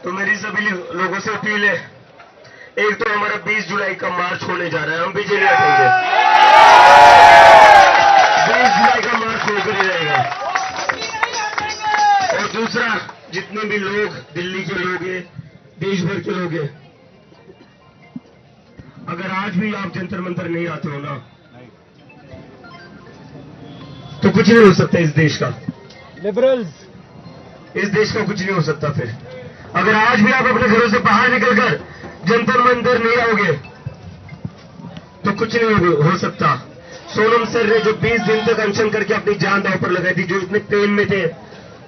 तो मेरी सभी लोगों से अपील है, एक तो हमारा 20 जुलाई का मार्च होने जा रहा है, हम पीछे नहीं हटेंगे। 20 जुलाई का मार्च होकर ही रहेगा। और दूसरा, जितने भी लोग दिल्ली के लोग हैं, देश भर के लोग हैं, अगर आज भी आप जंतर मंतर नहीं आते हो ना, तो कुछ नहीं हो सकता इस देश का। लिबरल्स, इस देश का कुछ नहीं हो सकता। फिर अगर आज भी आप अपने घरों से बाहर निकलकर जंतर मंतर नहीं आओगे तो कुछ नहीं हो सकता। सोनम सर ने जो 20 दिन तक अनशन करके अपनी जान दांव पर लगाई थी, जो इतने पेन में थे,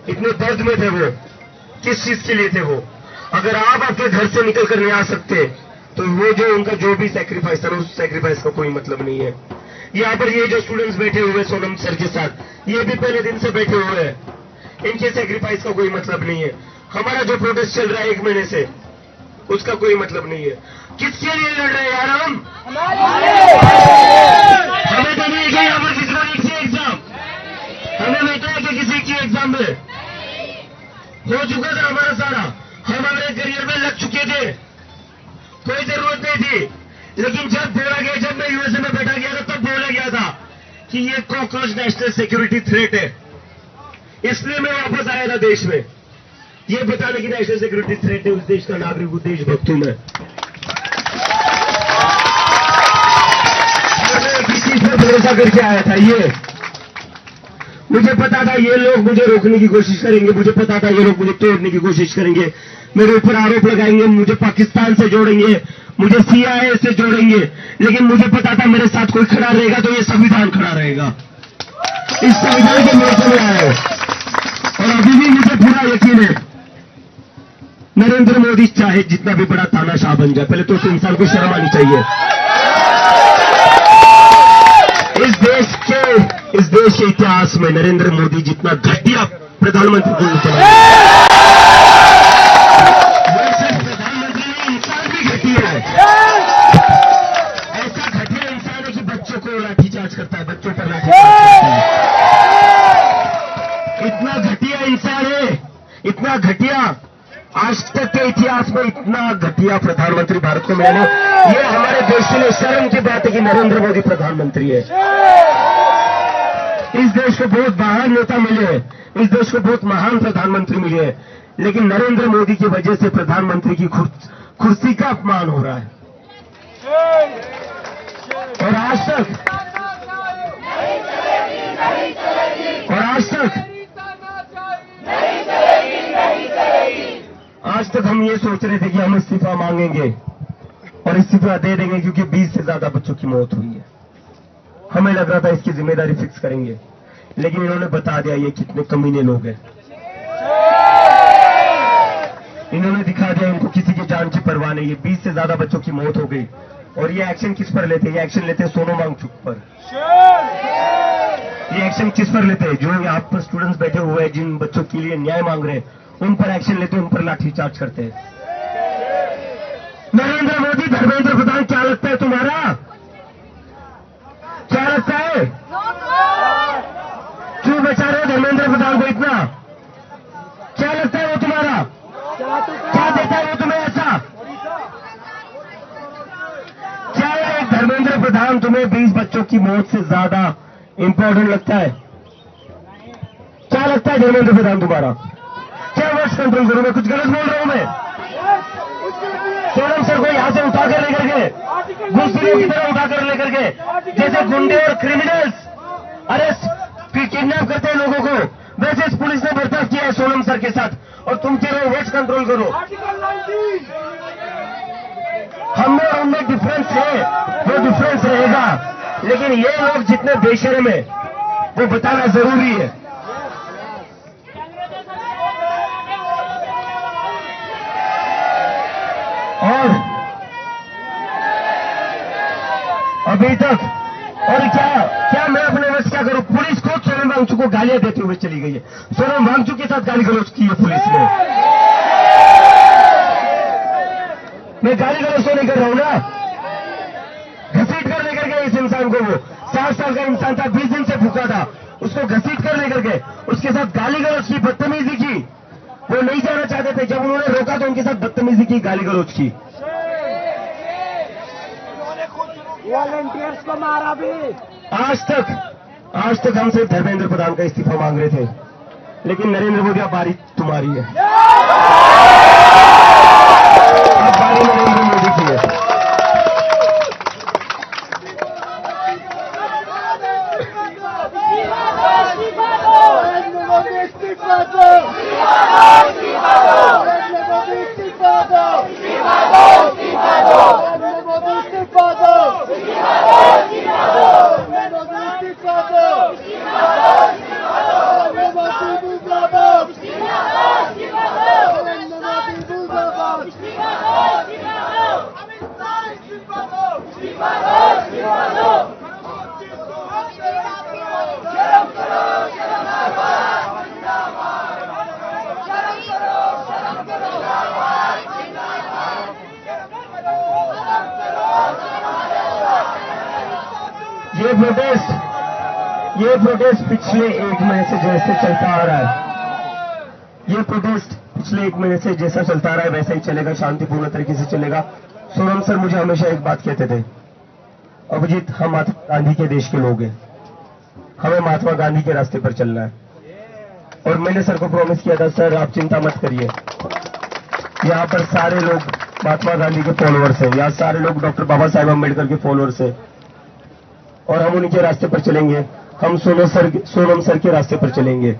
इतने दर्द में थे, वो किस चीज के लिए थे वो? अगर आप आपके घर से निकलकर नहीं आ सकते तो वो जो उनका जो भी सैक्रिफाइस था, उस सैक्रिफाइस का कोई मतलब नहीं है। यहाँ पर ये जो स्टूडेंट्स बैठे हुए सोनम सर के साथ, ये भी पहले दिन से बैठे हुए हैं, इनके सैक्रिफाइस का कोई मतलब नहीं है। हमारा जो प्रोटेस्ट चल रहा है 1 महीने से, उसका कोई मतलब नहीं है। किसके लिए लड़ रहे हैं यार हम? हमें तो नहीं है यहाँ पर किसी को एक से एग्जाम, हमें बेटा है कि किसी की एग्जाम में हो चुका था हमारा सारा, हमारे करियर में लग चुके थे, कोई जरूरत नहीं थी। लेकिन जब बोला गया, जब मैं यूएसए में बैठा गया था, तब बोला गया था कि ये कॉकरोच नेशनल सिक्योरिटी थ्रेट है, इसलिए मैं वापस आया था देश में, ये बताने की नेशनल सिक्योरिटी थ्रेट है, उस देश का नागरिक हूं, देशभक्त हूं मैं। किसी पर भरोसा करके आया था, ये मुझे पता था ये लोग मुझे रोकने की कोशिश करेंगे, मुझे पता था ये लोग मुझे तोड़ने की कोशिश करेंगे, मेरे ऊपर आरोप लगाएंगे, मुझे पाकिस्तान से जोड़ेंगे, मुझे सीआईए से जोड़ेंगे, लेकिन मुझे पता था मेरे साथ कोई खड़ा रहेगा तो ये संविधान खड़ा रहेगा। इस संविधान के मोर्चे में आए और अभी भी मुझे पूरा यकीन है, नरेंद्र मोदी चाहे जितना भी बड़ा तानाशाह बन जाए, पहले तो उस इंसान को शर्म आनी चाहिए। इस देश के इतिहास में नरेंद्र मोदी जितना घटिया प्रधानमंत्री को चला, वो सिर्फ प्रधानमंत्री नहीं, इंसान भी घटिया है। ऐसा घटिया इंसान है कि बच्चों को लाठीचार्ज करता है, बच्चों पर लाठीचार्ज करता है। इतना घटिया इंसान है, इतना घटिया, आज तक के इतिहास में इतना घटिया प्रधानमंत्री भारत को मिला नहीं। ये हमारे देश के लिए शर्म की बात है कि नरेंद्र मोदी प्रधानमंत्री है। इस देश को बहुत महान नेता मिले हैं, इस देश को बहुत महान प्रधानमंत्री मिले हैं, लेकिन नरेंद्र मोदी की वजह से प्रधानमंत्री की कुर्सी का अपमान हो रहा है। और आज तक हम ये सोच रहे थे कि हम इस्तीफा मांगेंगे और इस्तीफा दे देंगे, क्योंकि 20 से ज्यादा बच्चों की मौत हुई है। हमें लग रहा था इसकी जिम्मेदारी फिक्स करेंगे, लेकिन इन्होंने बता दिया ये कितने कमीने लोग हैं। इन्होंने दिखा दिया इनको किसी की जान की परवाह नहीं है। 20 से ज्यादा बच्चों की मौत हो गई और ये एक्शन किस पर लेते हैं? ये एक्शन लेते हैं सोनम वांगचुक पर। ये एक्शन किस पर लेते हैं? जो यहाँ पर स्टूडेंट्स बैठे हुए हैं, जिन बच्चों के लिए न्याय मांग रहे हैं, उन पर एक्शन लेते हैं, उन पर लाठीचार्ज करते हैं। नरेंद्र मोदी, धर्मेंद्र प्रधान, क्या लगता है तुम्हारा? क्या लगता है? क्यों बचा रहे हो धर्मेंद्र प्रधान को इतना? क्या लगता है वो तुम्हारा? क्या देता है वो तुम्हें ऐसा? क्या एक धर्मेंद्र प्रधान तुम्हें 20 बच्चों की मौत से ज्यादा इंपॉर्टेंट लगता है? क्या लगता है धर्मेंद्र प्रधान तुम्हारा? क्या वर्ड्स कंट्रोल करूं मैं? कुछ गलत बोल रहा हूं मैं? सोनम सर को यहां से उठाकर लेकर के, घुसखोरों की तरह उठाकर लेकर के, जैसे गुंडे और क्रिमिनल्स अरेस्ट किडनैप करते हैं लोगों को, वैसे इस पुलिस ने बर्ताव किया है सोनम सर के साथ, और तुम कह रहे हो वर्ड्स कंट्रोल करो। हम और उनमें डिफरेंस है, वो डिफरेंस रहेगा, लेकिन ये लोग जितने बेशर्म है वो बताना जरूरी है। और अभी तक, और क्या मैं अपने वश क्या करूं? पुलिस को सोनम वांगचुक को गालियां देते हुए चली गई है। सोनम वांगचुक के साथ गाली गलौज की है पुलिस ने। मैं गाली गलौज तो नहीं कर रहा हूं ना, घसीट कर लेकर गए इस इंसान को। वो 60 साल का इंसान था, 20 दिन से भूखा था, उसको घसीट कर लेकर गए, उसके साथ गाली गलौज की, बदतमीजी की, वो नहीं जाना चाहते थे। जब उन्होंने रोका तो उनके साथ बदतमीजी की, गाली गलौज की, वॉलंटियर्स को मारा भी। आज तक हम सिर्फ धर्मेंद्र प्रधान का इस्तीफा मांग रहे थे, लेकिन नरेंद्र मोदी अब बारी तुम्हारी है, अब बारी नरेंद्र मोदी की है। ये प्रोटेस्ट पिछले 1 महीने से जैसे चलता आ रहा है, ये प्रोटेस्ट पिछले 1 महीने से जैसा चलता आ रहा है वैसा ही चलेगा, शांतिपूर्ण तरीके से चलेगा। सोनम सर मुझे हमेशा एक बात कहते थे, अभिजीत हम महात्मा गांधी के देश के लोग हैं, हमें महात्मा गांधी के रास्ते पर चलना है। और मैंने सर को प्रॉमिस किया था, सर आप चिंता मत करिए, यहाँ पर सारे लोग महात्मा गांधी के फॉलोअर्स हैं, यहाँ सारे लोग डॉक्टर बाबा साहेब अम्बेडकर के फॉलोअर्स हैं, और हम उनके रास्ते पर चलेंगे, हम सोनम सर के रास्ते पर चलेंगे।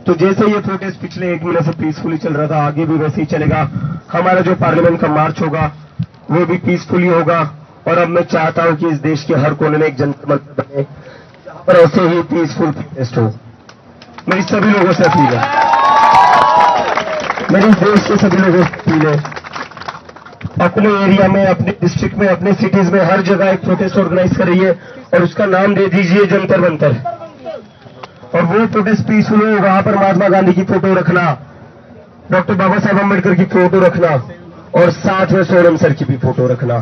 तो जैसे ये प्रोटेस्ट पिछले 1 महीने से पीसफुली चल रहा था, आगे भी वैसे ही चलेगा। हमारा जो पार्लियामेंट का मार्च होगा वो भी पीसफुली होगा, और अब मैं चाहता हूं कि इस देश के हर कोने में एक जनता मंच बने और ऐसे ही पीसफुल प्रोटेस्ट हो। मेरी सभी लोगों से अपील है, मेरी देश के सभी लोगों से अपील है, अपने एरिया में, अपने डिस्ट्रिक्ट में, अपने सिटीज में हर जगह एक प्रोटेस्ट ऑर्गेनाइज करिए और उसका नाम दे दीजिए जंतर मंतर। और वो प्रोटेस्ट पीसफुल हो, वहां पर महात्मा गांधी की फोटो रखना, डॉक्टर बाबा साहेब अम्बेडकर की फोटो रखना, और साथ में सोनम सर की भी फोटो रखना।